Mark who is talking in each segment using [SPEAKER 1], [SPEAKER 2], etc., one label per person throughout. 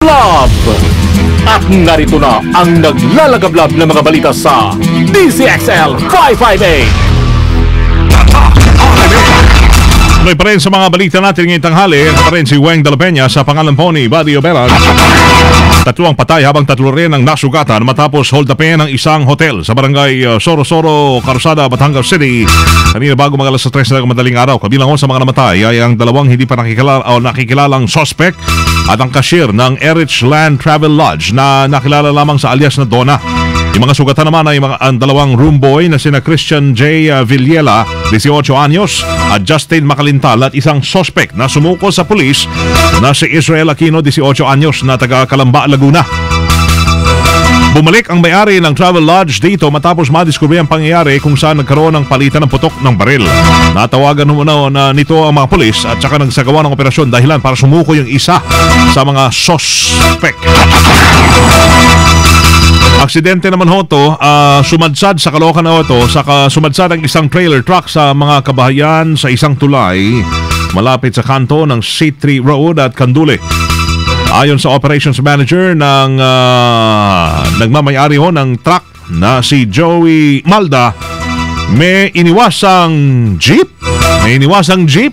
[SPEAKER 1] Lagablab. At narito na ang naglalagablab na mga balita sa DZXL 558.
[SPEAKER 2] Tuloy pa rin sa mga balita natin ngayong tanghali. Pa rin si Weng de la Peña sa pangalan po ni Buddy Obera. 3 patay habang 3 rin ang nasugatan matapos hold upin ng isang hotel sa barangay Sorosoro, Carusada, Batangas City. Kanina bago mga alas 3 na madaling araw. Kabilang sa mga namatay ay ang 2 hindi pa nakikilalang suspect at ang cashier ng Erich Land Travel Lodge na nakilala lamang sa alias na Donna. Yung mga sugatan naman ay ang 2 room boy na sina Christian J. Villela, 18 anyos, at Justin Macalintal at isang suspect na sumuko sa pulis na si Israel Aquino, 18 anyos, na taga Calamba, Laguna. Bumalik ang may-ari ng travel lodge dito matapos madiskubre ang pangyayari kung saan nagkaroon ng palitan ng putok ng baril. Natawagan muna na nito ang mga pulis at saka nagsagawa ng operasyon dahilan para sumuko yung isa sa mga suspect. Aksidente naman ho to, sumadsad sa Caloocan ho to, sumadsad ang isang trailer truck sa mga kabahayan sa isang tulay malapit sa kanto ng C3 Road at Candule. Ayon sa operations manager ng nagmamayari ho ng truck na si Joey Malda, may iniwasang jeep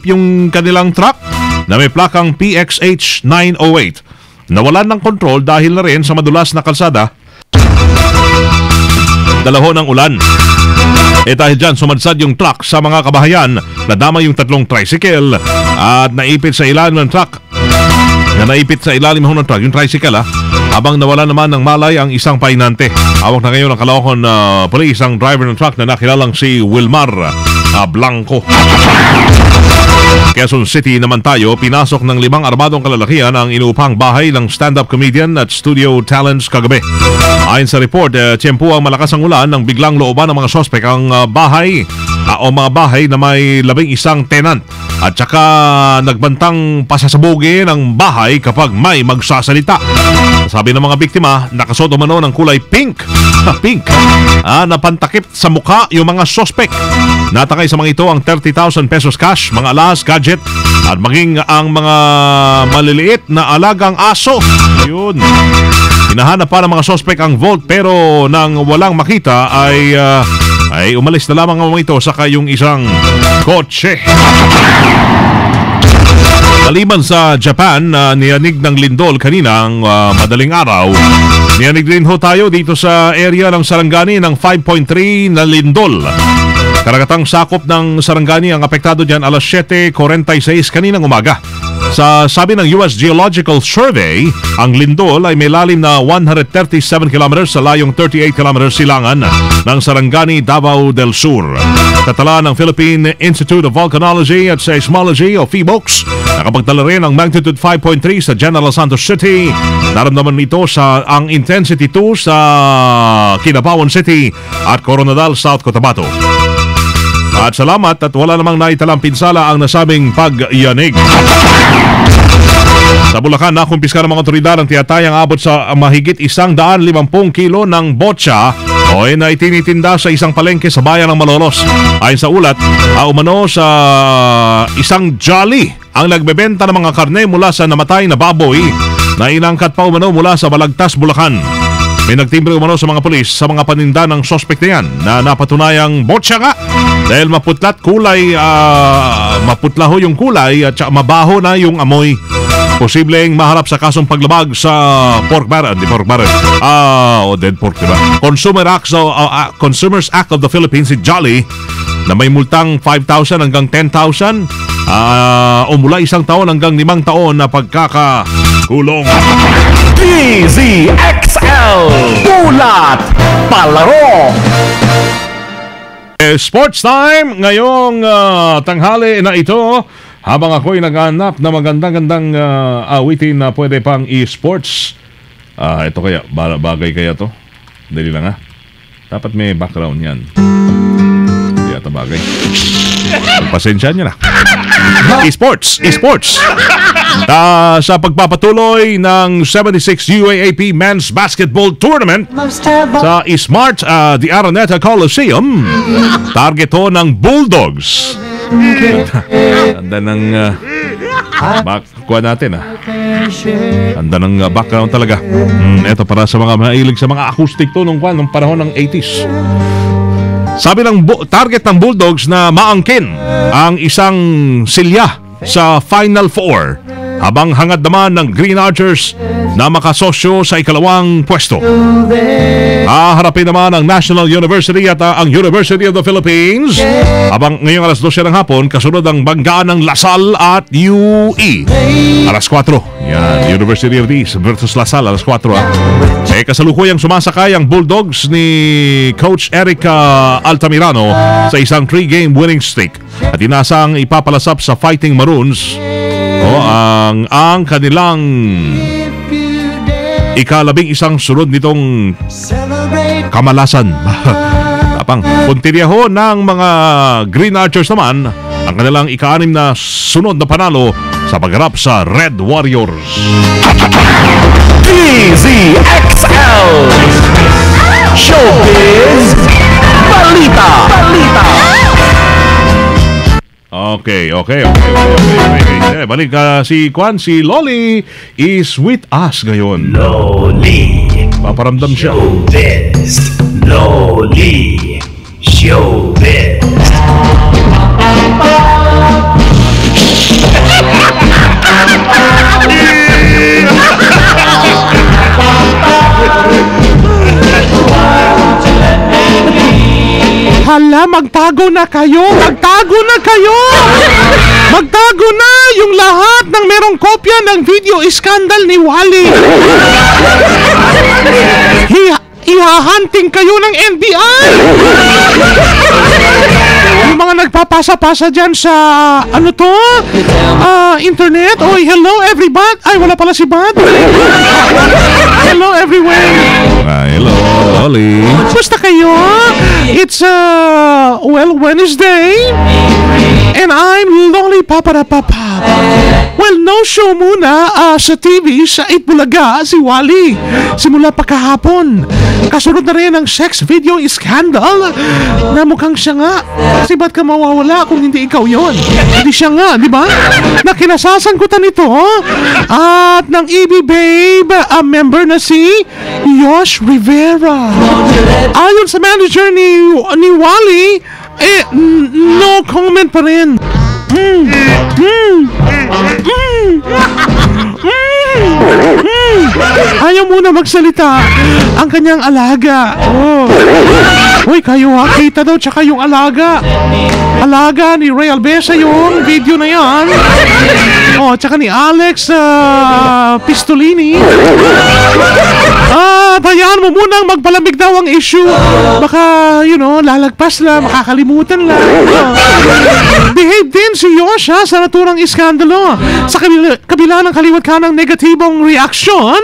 [SPEAKER 2] yung kanilang truck na may plakang PXH 908. Nawalan ng kontrol dahil na rin sa madulas na kalsada, dalaho ng ulan. Dahil dyan, sumadsad yung truck sa mga kabahayan, nadama yung 3 tricycle at naipit sa ilalim ng truck. Yung tricycle habang nawala naman ng malay ang isang painante. Hawak na ngayon ng Caloocan police ang driver ng truck na nakilalang si Wilmar Blanco. Quezon City naman tayo, pinasok ng 5 armadong kalalakihan ang inuupang bahay ng stand-up comedian at studio talents kagabi. Ayon sa report, tiyempo ang malakas ang ulan nang biglang looban ng mga sospek ang bahay o mga bahay na may 11 tenant at saka nagbantang pasasabugin ang bahay kapag may magsasalita. Sabi ng mga biktima, nakasuot umano ng kulay pink napantakip sa mukha yung mga sospek. Natakay sa mga ito ang 30,000 pesos cash, mga alas, gadget at maging ang mga maliliit na alagang aso. Yun. Hinahanap pa ng mga sospek ang vault pero nang walang makita ay umalis na lamang ang mga ito saka yung isang kotse. Maliban sa Japan na niyanig ng lindol kaninang madaling araw, niyanig din ho tayo dito sa area ng Sarangani ng 5.3 na lindol. Karagatang sakop ng Sarangani ang apektado dyan alas 7:46 kaninang umaga. Sa sabi ng US Geological Survey, ang lindol ay may lalim na 137 km sa layong 38 km silangan ng Sarangani, Davao del Sur. Tatala ng Philippine Institute of Volcanology at Seismology o PHIVOLCS, nakapagtala rin ng magnitude 5.3 sa General Santos City. Naramdaman nito ang intensity 2 sa Kinabawan City at Coronadal, South Cotabato. At salamat at wala namang naitalang pinsala ang nasabing pagyanig. Sa Bulacan, nakumpiska ng mga otoridad ang tiyatayang abot sa mahigit 150 kilo ng botsa na itinitinda sa isang palengke sa bayan ng Malolos. Ayon sa ulat, umano sa isang Jolly ang nagbebenta ng mga karne mula sa namatay na baboy na inangkat pa umano mula sa Balagtas, Bulacan. May nagtimbre umano sa mga pulis sa mga paninda ng sospek na yan na napatunayang botsa nga dahil maputla ho yung kulay at mabaho na yung amoy. Posibleng maharap sa kasong paglabag sa dead pork, diba? Consumers Act of the Philippines, si Jolly, na may multang 5,000 hanggang 10,000 o mula 1 taon hanggang 5 taon na pagkakakulong.
[SPEAKER 1] DZXL Bulat Palaro.
[SPEAKER 2] Sports time ngayong tanghali na ito. Habang ako'y naghanap na magandang awitin na pwede pang e-sports. Ito kaya, bagay kaya to? Dali lang ha. Dapat may background yan. Hindi ata bagay. Pasensya nyo na. E-sports. Sa pagpapatuloy ng 76 UAAP Men's Basketball Tournament sa Smart the Araneta Coliseum, target ho ng Bulldogs. Tanda ng kuha natin Ganda ng background talaga. Ito para sa mga mahilig sa mga acoustic to nung panahon ng 80s. Sabi ng target ng Bulldogs na maangkin ang isang silya sa Final Four, habang hangad naman ng Green Archers na makasosyo sa ikalawang pwesto. Haharapin naman ang National University at ang University of the Philippines, habang ngayong alas 12 ng hapon kasunod ang banggaan ng Lasal at UE. Alas 4, yan, University of the East versus Lasal, alas 4. Kasalukuyang sumasakay ang Bulldogs ni Coach Eric Altamirano sa isang 3-game winning streak at inasang ipapalasap sa Fighting Maroons ang kanilang ika-11 sunod nitong kamalasan. Puntiryaho ng mga Green Archers naman ang kanilang ika-6 na sunod na panalo sa pagharap sa Red Warriors.
[SPEAKER 1] DZXL Showbiz Balita.
[SPEAKER 2] Okay. Balik si Loli is with us ngayon.
[SPEAKER 3] Loli.
[SPEAKER 2] Paparamdam siya.
[SPEAKER 3] Showbiz. Loli. Showbiz.
[SPEAKER 4] Hala, magtago na kayo! Magtago na yung lahat ng merong kopya ng video scandal ni Wally! Ihahunting kayo ng NBI! Yung mga nagpapasa-pasa dyan sa, internet. Oy, hello everybody! Ay, wala pala si Bad. Hello everyone!
[SPEAKER 2] Hello, Loli.
[SPEAKER 4] Basta kayo? It's, Wednesday. And I'm Loli Paparapapa. Well, no show muna sa TV sa Itbulaga si Wally. Simula pa kahapon. Kasunod na rin ang sex video scandal na mukhang siya nga. Kasi ba't ka mawawala kung hindi ikaw yon? Hindi siya nga, di ba? Na kinasasangkutan nito at ng EB Babe, a member na si Yosh Rivera. Ayon sa manager ni Wally, no comment pa rin. Ayaw muna magsalita ang kanyang alaga. Uy, kayo kita daw tsaka yung alaga ni Ray Albesa yung video na yan. Tsaka ni Alex Pistolini. Hayaan mo munang magpalamig daw ang issue. Baka, lalagpas lang, makakalimutan lang. Behave din si Yosh sa naturang iskandalo. Sa kabila ng kaliwat ka ng negatibong reaksyon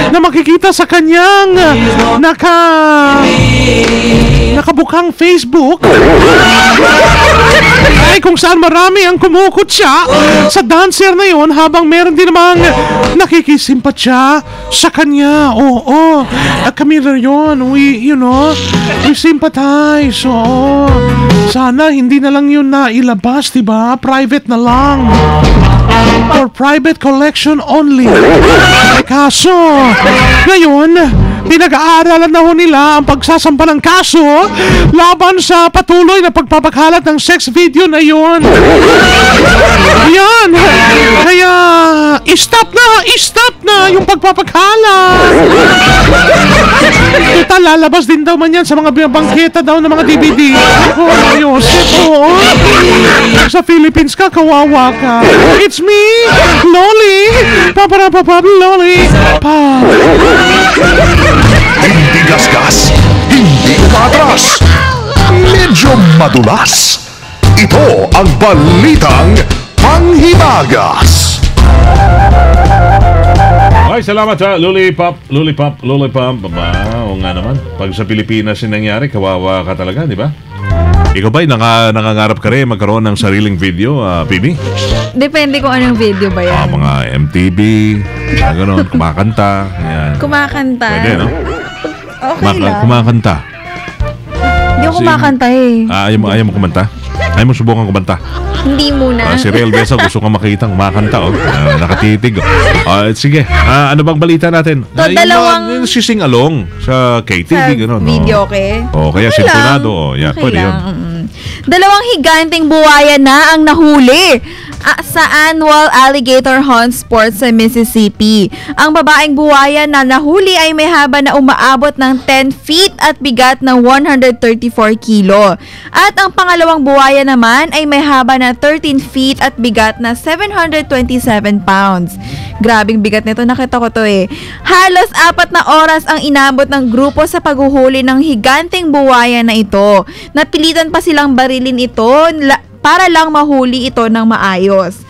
[SPEAKER 4] na makikita sa kanyang nakabukang Facebook, ay kung saan marami ang kumukutya sa dancer na yon, habang meron din namang nakikisimpatya sa kanya. Kami rin yun. We sympathize. Sana hindi na lang yun na ilabas, diba? Private na lang. For private collection only. Kaso, ngayon, pinag-aaralan na ho nila ang pagsasampa ng kaso laban sa patuloy na pagpapakalat ng sex video na yun. Yan. Kaya, stop na yung pagpapakalat. Total, lalabas din daw man yan sa mga bangketa daw ng mga DVD. Sa Philippines ka, kawawa ka. It's me, Loli. Paparapapap, Loli.
[SPEAKER 1] Hindi gasgas, hindi umatras, medyo madulas. Ito ang balitang panghimagas.
[SPEAKER 2] Ay, salamat sa Lollipop. Oo nga naman. Pag sa Pilipinas yung nangyari, kawawa ka talaga, di ba? Ikaw ba'y nangangarap ka rin magkaroon ng sariling video, Bibi?
[SPEAKER 5] Depende kung anong video ba yan.
[SPEAKER 2] Mga MTV, gano'n, kumakanta. Yan.
[SPEAKER 5] Kumakanta.
[SPEAKER 2] Pwede, no?
[SPEAKER 5] Okay lang.
[SPEAKER 2] Kumakanta.
[SPEAKER 5] Hindi ako kumakanta eh.
[SPEAKER 2] Ayaw mo kumanta? Ay mo subukan kumanta.
[SPEAKER 5] Hindi muna.
[SPEAKER 2] Si Real Besa gusto kong makita kumakanta. Nakatitig. Sige, ano bang balita natin?
[SPEAKER 5] So, dalawang-
[SPEAKER 2] Yung sising along sa KTV, gano'n.
[SPEAKER 5] Video, okay?
[SPEAKER 2] Kaya
[SPEAKER 5] Okay
[SPEAKER 2] sintonado.
[SPEAKER 5] lang.
[SPEAKER 2] Yeah,
[SPEAKER 5] Okay
[SPEAKER 2] pwede yun.
[SPEAKER 5] lang. Dalawang higanting buwaya na ang nahuli sa annual alligator hunt sports sa Mississippi. Ang babaeng buwaya na nahuli ay may haba na umaabot ng 10 feet at bigat ng 134 kilo. At ang pangalawang buwaya naman ay may haba na 13 feet at bigat na 727 pounds. Grabing bigat nito, nakita ko to eh. Halos 4 na oras ang inabot ng grupo sa paghuhuli ng higanting buwaya na ito. Napilitan pa silang barilin ito para lang mahuli ito ng maayos.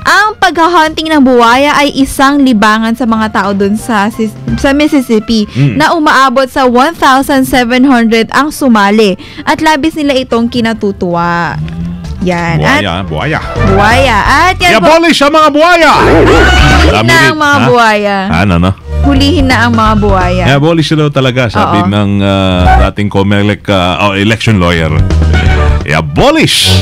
[SPEAKER 5] Ang paghahunting ng buwaya ay isang libangan sa mga tao dun sa Mississippi na umaabot sa 1,700 ang sumali at labis nila itong kinatutuwa. Yan.
[SPEAKER 2] Buwaya.
[SPEAKER 5] Buwaya. At yan po,
[SPEAKER 2] I-abolish ang mga buwaya!
[SPEAKER 5] hulihin na ang mga buwaya.
[SPEAKER 2] Ano?
[SPEAKER 5] Hulihin na ang mga buwaya.
[SPEAKER 2] I-abolish sila talaga, sabi
[SPEAKER 5] Oo.
[SPEAKER 2] ng dating COMELEC election lawyer. I-abolish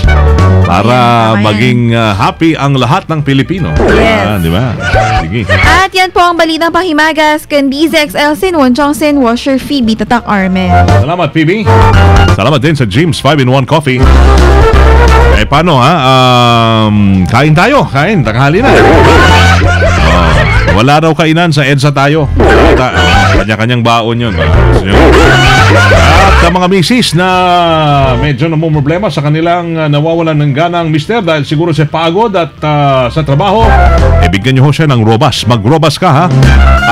[SPEAKER 2] para
[SPEAKER 5] Tama yan.
[SPEAKER 2] maging happy ang lahat ng Pilipino.
[SPEAKER 5] Yes.
[SPEAKER 2] Di ba? Sige.
[SPEAKER 5] At yan po ang balitang pahimagas kan DZXL Sin Wonchong Sin Washer Phoebe Tatak Armen.
[SPEAKER 2] Salamat, PB. Salamat din sa James 5-in-1 Coffee. Paano kain tayo. Kain, tanghali na. Wala raw kainan sa EDSA tayo. Kanya-kanyang baon yun. At mga misis na medyo namumroblema sa kanilang nawawalan ng gana ang mister dahil siguro siya pagod at sa trabaho, bigyan niyo ho siya ng Robas. Mag-Robas ka, ha?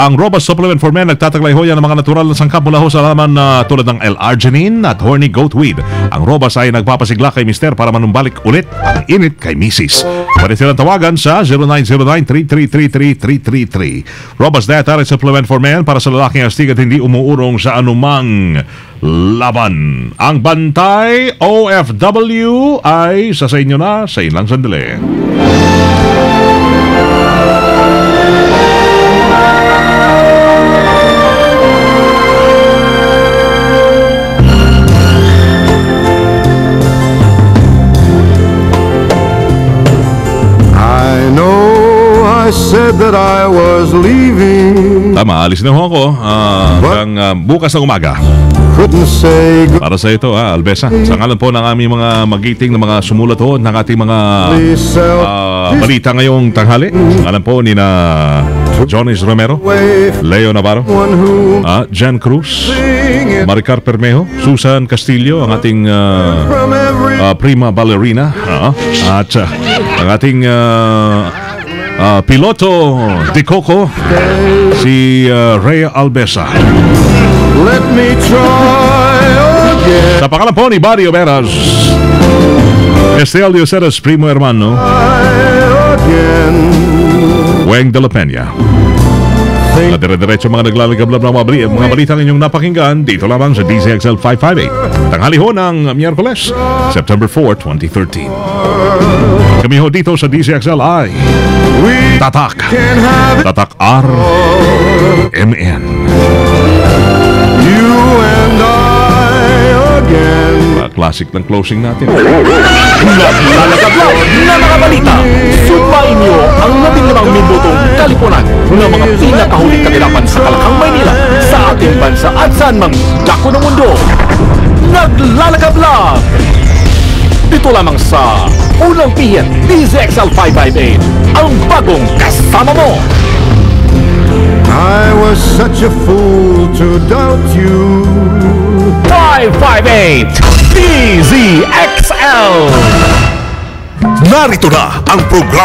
[SPEAKER 2] Ang Robas Supplement for Men nagtataglay ho yan ng mga natural na sangkap mula ho sa laman tulad ng L-arginine at horny goatweed. Ang Robas ay nagpapasigla kay mister para manumbalik ulit ang init kay misis. Pwede silang tawagan sa 0909-3333-333. Robas Dietary Supplement for Men para sa lalaking astig at hindi umuurong sa anumang laban. Ang Bantay OFW ay sa inyo na sa ilang sandali.
[SPEAKER 6] I know I said that I was leaving.
[SPEAKER 2] Tama, alis na ho ako hanggang bukas ng umaga.
[SPEAKER 6] Couldn't say
[SPEAKER 2] Para sa ito, Albesa, sa ngalan po ng aming mga magiting na mga sumulat ho ng ating mga
[SPEAKER 6] myself
[SPEAKER 2] balita ngayong tanghali. Sa ngalan po ni na Jonis Romero,
[SPEAKER 6] away
[SPEAKER 2] Leo Navarro,
[SPEAKER 6] one who
[SPEAKER 2] Jan Cruz,
[SPEAKER 6] sing it
[SPEAKER 2] Maricar Permejo, Susan Castillo, ang ating
[SPEAKER 6] from every
[SPEAKER 2] prima ballerina, at ang ating piloto de Coco, si Rhea Albesa.
[SPEAKER 6] let me try again.
[SPEAKER 2] Sa pangalan po ni Barrio Veras, Estel Dioceres Primo Hermano,
[SPEAKER 6] Again.
[SPEAKER 2] Weng de la Peña. Na dire-diretso mga naglalagablab ng mga balitang inyong napakinggan dito lamang sa DZXL 558. Tanghali ho ng Miyerkules, September 4, 2013. Kami ho dito sa DZXL
[SPEAKER 6] We
[SPEAKER 2] Tatak.
[SPEAKER 6] can have it
[SPEAKER 2] Tatak RMN.
[SPEAKER 6] you and I again.
[SPEAKER 2] Classic ng closing natin.
[SPEAKER 1] Naglalagablab na mga balita. Subayin niyo ang 15 minutong kalipunan ng mga pinakahuling kaganapan sa Kalakang Maynila, sa ating bansa at saan mang dako ng mundo. Naglalagablab! Dito lamang sa Unang Pihit, DZXL 558, ang bagong kasama mo.
[SPEAKER 6] I was such a fool to doubt you.
[SPEAKER 1] 558 DZXL.
[SPEAKER 7] Narito na ang programa.